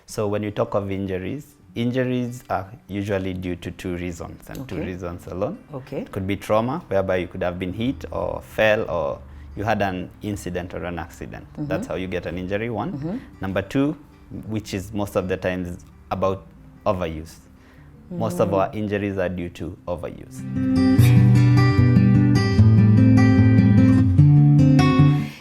So when you talk of injuries, injuries are usually due to two reasons, and two reasons alone. Okay. It could be trauma, whereby you could have been hit or fell, or you had an incident or an accident. That's how you get an injury, one. Number two, which is most of the times about overuse. Most of our injuries are due to overuse.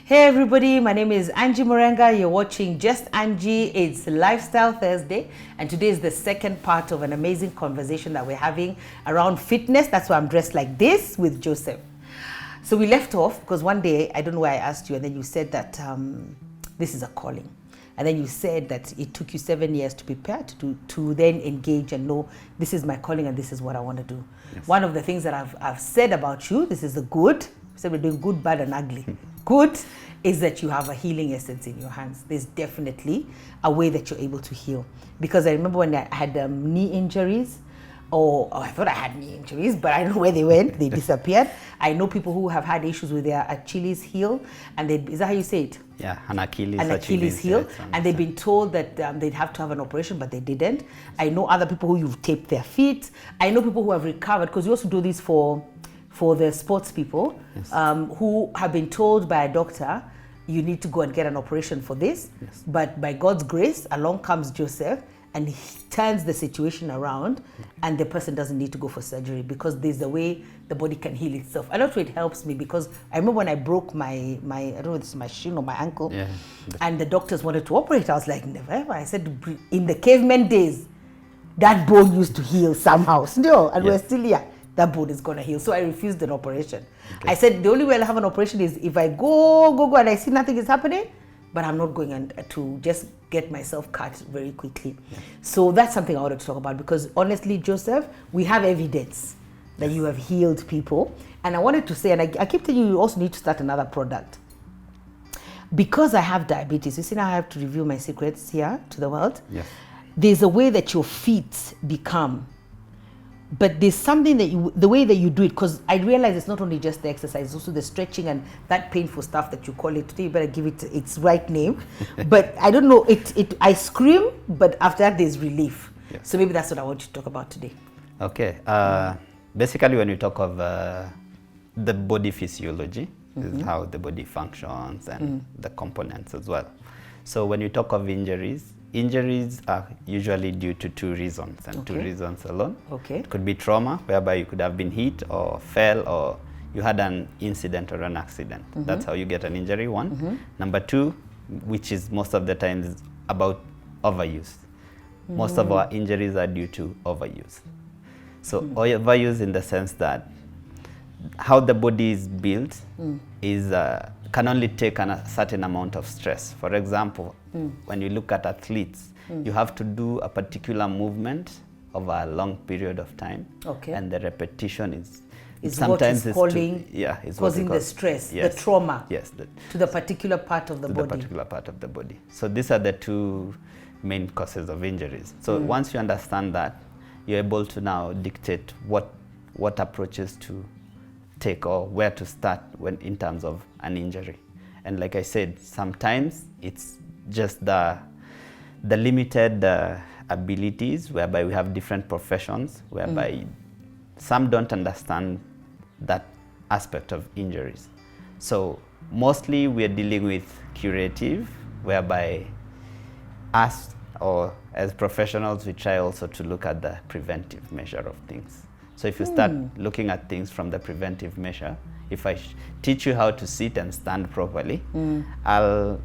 Hey everybody, my name is Angie Murenga. You're watching Just Angie. It's Lifestyle Thursday, and today is the second part of an amazing conversation that we're having around fitness. That's why I'm dressed like this with Joseph. So we left off because one day, I don't know why I asked you, and then you said that this is a calling. And then you said that it took you 7 years to prepare to then engage and know this is my calling and this is what I want to do. Yes. One of the things that I've said about you, this is the good. So we're doing good, bad, and ugly. Good is that you have a healing essence in your hands. There's definitely a way that you're able to heal. Because I remember when I had knee injuries, I thought I had knee injuries, but I don't know where they went. They disappeared. I know people who have had issues with their Achilles heel, and is that how you say it? Yeah, an Achilles heel, and they've been told that they'd have to have an operation, but they didn't. I know other people who you've taped their feet. I know people who have recovered, because you also do this for the sports people, yes, who have been told by a doctor, you need to go and get an operation for this. Yes. But by God's grace, along comes Joseph, and he turns the situation around, and the person doesn't need to go for surgery because there's a way the body can heal itself. I don't know, it helps me because I remember when I broke my I don't know if it's my shin or my ankle, yeah, and the doctors wanted to operate. I was like, never ever. I said, in the caveman days, that bone used to heal somehow. Still, and we're still here. That bone is going to heal. So I refused an operation. Okay. I said, the only way I'll have an operation is if I go and I see nothing is happening, but I'm not going to just get myself cut very quickly. Yeah. So that's something I wanted to talk about because honestly, Joseph, we have evidence that you have healed people. And I wanted to say, and I keep telling you also need to start another product. Because I have diabetes, you see now I have to reveal my secrets here to the world. Yes. There's a way that your feet become. But there's something that the way that you do it, because I realize it's not only just the exercise, it's also the stretching and that painful stuff that you call it. Today you better give it its right name. But I don't know, I scream, but after that there's relief. Yes. So maybe that's what I want you to talk about today. Okay. Basically when you talk of the body physiology, this is how the body functions and the components as well. So when you talk of injuries are usually due to two reasons, and two reasons alone. Okay. It could be trauma, whereby you could have been hit or fell, or you had an incident or an accident. That's how you get an injury, one. Number two, which is most of the times about overuse. Most of our injuries are due to overuse. So overuse in the sense that how the body is built is can only take a certain amount of stress. For example, when you look at athletes, you have to do a particular movement over a long period of time, and the repetition is sometimes causing the stress, the trauma, to the particular part of the body. So these are the two main causes of injuries. So once you understand that, you're able to now dictate what approaches to take or where to start in terms of an injury. And like I said, sometimes it's just the limited abilities, whereby we have different professions, whereby some don't understand that aspect of injuries. So mostly we're dealing with curative, whereby us or as professionals, we try also to look at the preventive measure of things. So if you start looking at things from the preventive measure, if I teach you how to sit and stand properly, I'll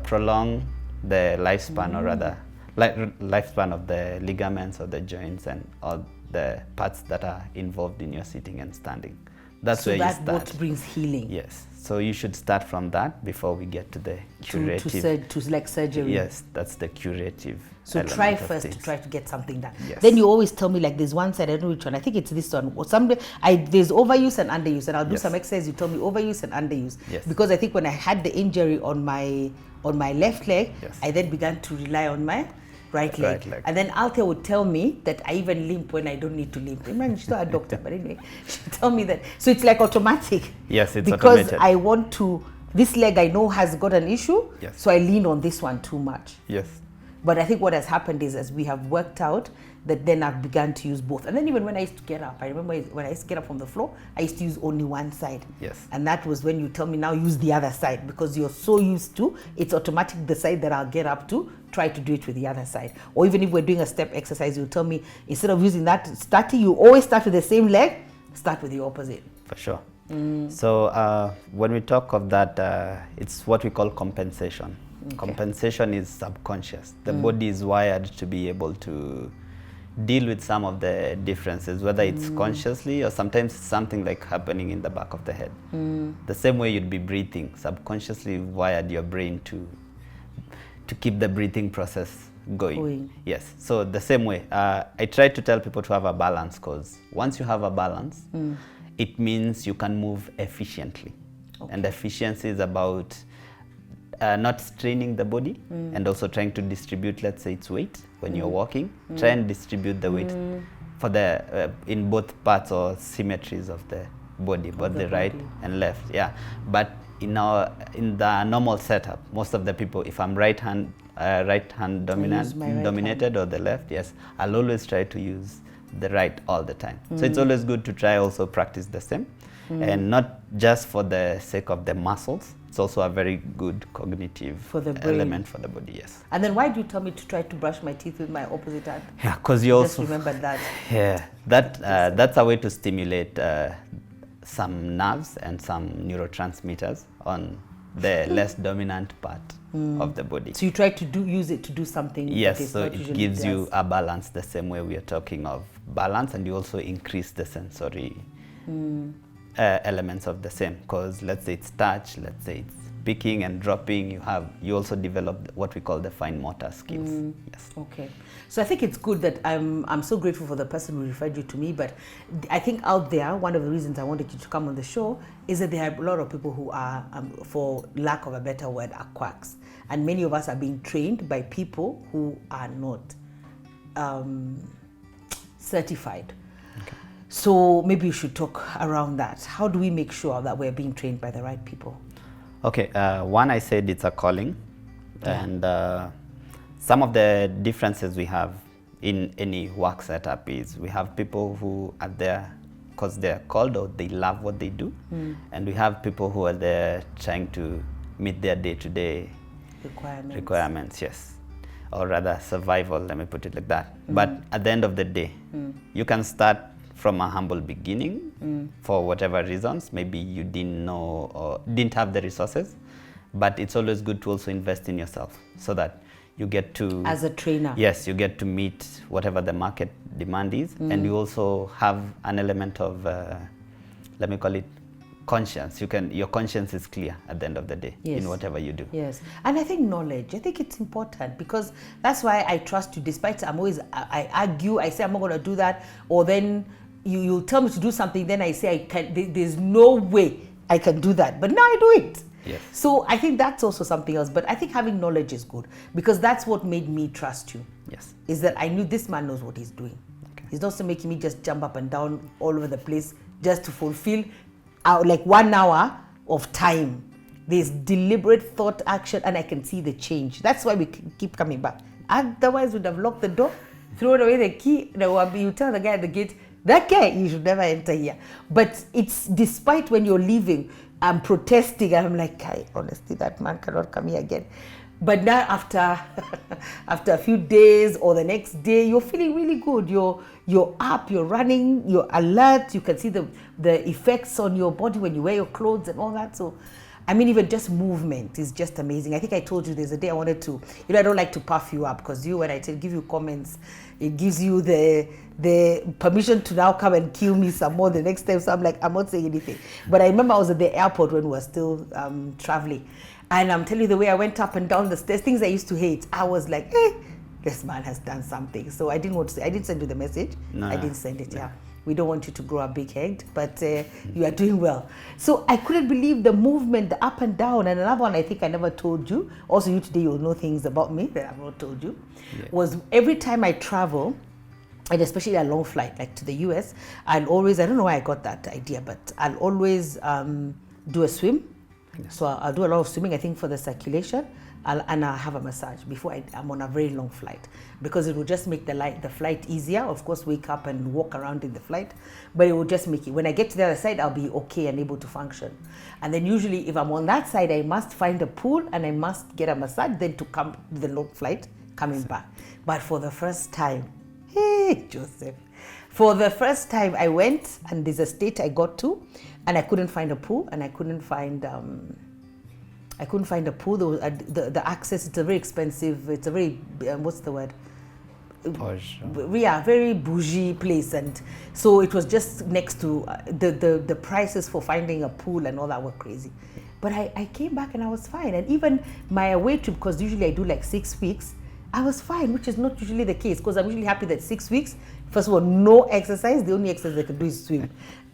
prolong the lifespan, or rather lifespan of the ligaments or the joints and all the parts that are involved in your sitting and standing. That's where you start. So that what brings healing. Yes. So you should start from that before we get to the curative. To like surgery. Yes, that's the curative. So try first to try to get something done. Yes. Then you always tell me like there's one side, I don't know which one. I think it's this one. Or there's overuse and underuse, and I'll do some exercise. You tell me overuse and underuse. Yes. Because I think when I had the injury on my left leg, I then began to rely on my right leg. And then Althea would tell me that I even limp when I don't need to limp. Imagine, she's not a doctor, but anyway, she'd tell me that. So it's like automatic. Yes, it's because automated. I want to, this leg I know has got an issue, so I lean on this one too much. Yes. But I think what has happened is, as we have worked out, that then I've begun to use both. And then even when I used to get up, I remember when I used to get up from the floor, I used to use only one side. Yes. And that was when you tell me now use the other side, because you're so used to, it's automatic the side that I'll get up to, try to do it with the other side. Or even if we're doing a step exercise, you'll tell me, instead of using that starting, you always start with the same leg, start with the opposite. For sure. So when we talk of that, it's what we call compensation. Okay. Compensation is subconscious. The body is wired to be able to deal with some of the differences, whether it's consciously or sometimes something like happening in the back of the head. The same way you'd be breathing, subconsciously wired your brain to keep the breathing process going. Yes, so the same way. I try to tell people to have a balance, because once you have a balance, it means you can move efficiently. Okay. And efficiency is about not straining the body and also trying to distribute, let's say, its weight when you're walking. Try and distribute the weight for the in both parts or symmetries of the body, both the right and left. Yeah, but in the normal setup, most of the people, if I'm right hand dominated or the left, yes, I'll always try to use the right all the time. So it's always good to try also practice the same, and not just for the sake of the muscles. It's also a very good cognitive element for the body, yes. And then why do you tell me to try to brush my teeth with my opposite hand? Yeah, because you also... Just remember that. Yeah, that's a way to stimulate some nerves and some neurotransmitters on the less dominant part of the body. So you try to use it to do something. Yes, so it gives you a balance, the same way we are talking of balance, and you also increase the sensory elements of the same, because let's say it's touch, let's say it's picking and dropping, you also develop what we call the fine motor skills. Yes. Okay. So I think it's good that I'm so grateful for the person who referred you to me, but I think out there, one of the reasons I wanted you to come on the show is that there are a lot of people who are, for lack of a better word, are quacks. And many of us are being trained by people who are not certified. Okay. So maybe you should talk around that. How do we make sure that we're being trained by the right people? Okay, one, I said it's a calling, and some of the differences we have in any work setup is we have people who are there because they're called or they love what they do, and we have people who are there trying to meet their day-to-day requirements, yes, or rather survival, let me put it like that. But at the end of the day, you can start from a humble beginning for whatever reasons. Maybe you didn't know or didn't have the resources, but it's always good to also invest in yourself so that you get to... As a trainer. Yes, you get to meet whatever the market demand is, and you also have an element of, let me call it, conscience. Your conscience is clear at the end of the day in whatever you do. Yes, and I think knowledge, I think it's important, because that's why I trust you, despite I argue, I say I'm not going to do that, or then you tell me to do something, then I say I can't, there's no way I can do that, but now I do it. Yes. So I think that's also something else, but I think having knowledge is good, because that's what made me trust you. Yes. Is that I knew this man knows what he's doing. Okay. He's not making me just jump up and down all over the place just to fulfill like 1 hour of time. There's deliberate thought, action, and I can see the change. That's why we keep coming back. Otherwise, we'd have locked the door, thrown away the key. You tell the guy at the gate, that guy, you should never enter here. But it's despite when you're leaving, I'm protesting, and I'm like, honestly, that man cannot come here again. But now after a few days or the next day, you're feeling really good. You're up, you're running, you're alert. You can see the effects on your body when you wear your clothes and all that. So, I mean, even just movement is just amazing. I think I told you there's a day I wanted to, I don't like to puff you up, because when I give you comments, it gives you the permission to now come and kill me some more the next time. So I'm like, I'm not saying anything. But I remember I was at the airport when we were still traveling. And I'm telling you, the way I went up and down the stairs, things I used to hate, I was like, this man has done something. So I didn't want to say, I didn't send you the message. No, I didn't send it, We don't want you to grow a big head, but you are doing well. So I couldn't believe the movement, the up and down. And another one I think I never told you, also you today you'll know things about me that I've not told you, was every time I travel, and especially a long flight, like to the US, I'll always, I don't know why I got that idea, but I'll always do a swim. So I'll do a lot of swimming, I think, for the circulation. and I'll have a massage before I'm on a very long flight, because it will just make the flight easier. Of course, wake up and walk around in the flight, but it will just make it. When I get to the other side, I'll be okay and able to function. And then usually, if I'm on that side, I must find a pool and I must get a massage, then to come to the long flight coming back. But for the first time, hey Joseph, for the first time I went, and there's a state I got to, and I couldn't find a pool, and I couldn't find a pool. The access, it's a very expensive, it's a very, what's the word? Posh. Yeah, very bougie place. And so it was just next to, the prices for finding a pool and all that were crazy. But I came back and I was fine. And even my away trip, because usually I do like 6 weeks, I was fine, which is not usually the case, because I'm usually happy that 6 weeks, first of all, no exercise. The only exercise I can do is swim.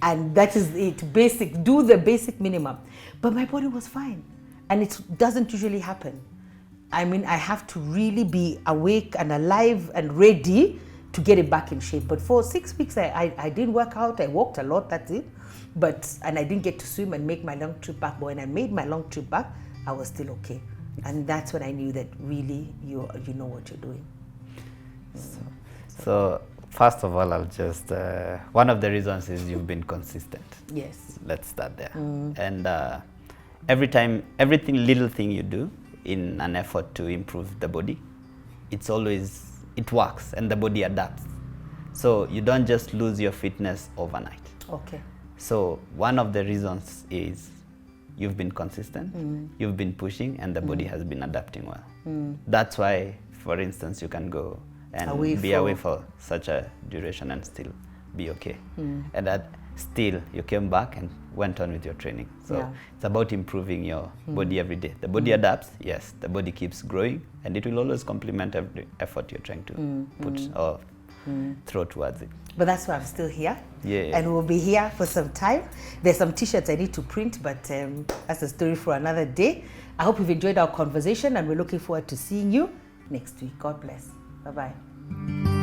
And that is it, basic, do the basic minimum. But my body was fine. And it doesn't usually happen. I mean, I have to really be awake and alive and ready to get it back in shape. But for 6 weeks, I didn't work out. I walked a lot, that's it. And I didn't get to swim and make my long trip back. But when I made my long trip back, I was still okay. And that's when I knew that really you know what you're doing. So first of all, I'll just, one of the reasons is you've been consistent. Yes. Let's start there. And everything, little thing you do in an effort to improve the body, it works and the body adapts. So you don't just lose your fitness overnight. Okay. So one of the reasons is you've been consistent, you've been pushing, and the body has been adapting well. That's why, for instance, you can go and be away for such a duration and still be okay. And that still you came back and went on with your training. So it's about improving your body every day. The body adapts, yes, the body keeps growing, and it will always complement every effort you're trying to put or throw towards it. But that's why I'm still here. Yeah. And we'll be here for some time. There's some t-shirts I need to print, but that's a story for another day. I hope you've enjoyed our conversation, and we're looking forward to seeing you next week. God bless. Bye-bye.